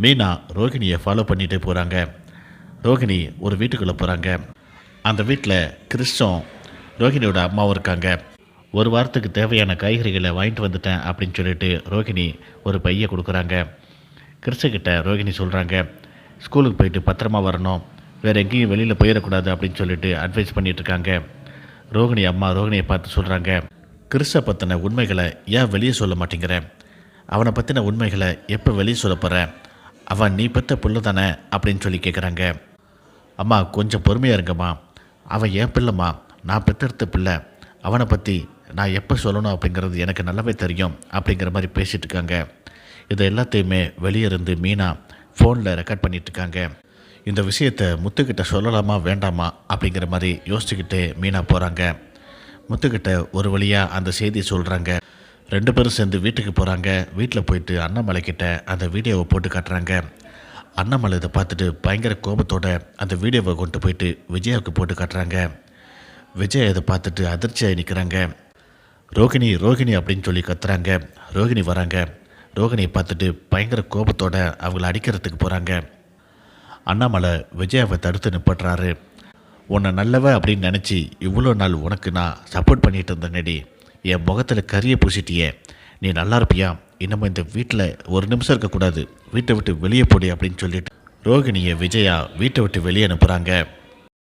Meena ரோகிணியை follow பண்ணிகிட்டே போகிறாங்க. ரோகிணி ஒரு வீட்டுக்குள்ளே போகிறாங்க. அந்த வீட்டில் கிறிஸும் ரோகிணியோட அம்மாவும் இருக்காங்க. ஒரு வாரத்துக்கு தேவையான காய்கறிகளை வாங்கிட்டு வந்துட்டேன் அப்படின்னு சொல்லிட்டு ரோகிணி ஒரு பையை கொடுக்குறாங்க. கிறிஸ்கிட்ட ரோகிணி சொல்கிறாங்க, ஸ்கூலுக்கு போயிட்டு பத்திரமா வரணும், வேறு எங்கேயும் வெளியில் போயிடக்கூடாது அப்படின்னு சொல்லிட்டு அட்வைஸ் பண்ணிகிட்ருக்காங்க. ரோகிணி அம்மா ரோகிணியை பார்த்து சொல்கிறாங்க, கிறிஸை பற்றின உண்மைகளை ஏன் வெளியே சொல்ல மாட்டேங்கிற? அவனை பற்றின உண்மைகளை எப்போ வெளியே சொல்ல போகிற? அவன் நீ பெற்ற புள்ள தானே அப்படின்னு சொல்லி கேட்குறாங்க. அம்மா கொஞ்சம் பொறுமையாக இருங்கம்மா, அவன் என் பிள்ளைம்மா, நான் பெற்றெடுத்த பிள்ளை, அவனை பற்றி நான் எப்போ சொல்லணும் அப்படிங்கிறது எனக்கு நல்லாவே தெரியும் அப்படிங்கிற மாதிரி பேசிகிட்டு இருக்காங்க. இதை எல்லாத்தையுமே வெளியே இருந்து மீனா ஃபோனில் ரெக்கார்ட் பண்ணிகிட்ருக்காங்க. இந்த விஷயத்தை முத்துக்கிட்ட சொல்லலாமா வேண்டாமா அப்படிங்கிற மாதிரி யோசிச்சுக்கிட்டு மீனா போகிறாங்க. முத்துக்கிட்ட ஒரு வழியாக அந்த செய்தியை சொல்கிறாங்க. 2 பேரும் சேர்ந்து வீட்டுக்கு போகிறாங்க. வீட்டில் போயிட்டு அண்ணாமலைக்கிட்ட அந்த வீடியோவை போட்டு காட்டுறாங்க. அண்ணாமலை இதை பார்த்துட்டு பயங்கர கோபத்தோடு அந்த வீடியோவை கொண்டு போயிட்டு விஜயாவுக்கு போட்டு காட்டுறாங்க. விஜய் இதை பார்த்துட்டு அதிர்ச்சியாக நிற்கிறாங்க. ரோகிணி ரோகிணி அப்படின்னு சொல்லி கத்துறாங்க. ரோகிணி வராங்க. ரோகிணியை பார்த்துட்டு பயங்கர கோபத்தோடு அவங்கள அடிக்கிறதுக்கு போகிறாங்க. அண்ணாமலை விஜயாவை தடுத்து நிப்பாட்டுறாரு. உன்னை நல்லவ அப்படின்னு நினச்சி இவ்வளோ நாள் உனக்கு நான் சப்போர்ட் பண்ணிகிட்டு இருந்தேனேடி, என் முகத்தில் கரியை பூசிட்டியே, நீ நல்லா இருப்பியா? இன்னமும் இந்த வீட்டில் ஒரு நிமிஷம் இருக்கக்கூடாது, வீட்டை விட்டு வெளியே போடி அப்படின்னு சொல்லிட்டு ரோகிணியை விஜயா வீட்டை விட்டு வெளியே அனுப்புகிறாங்க.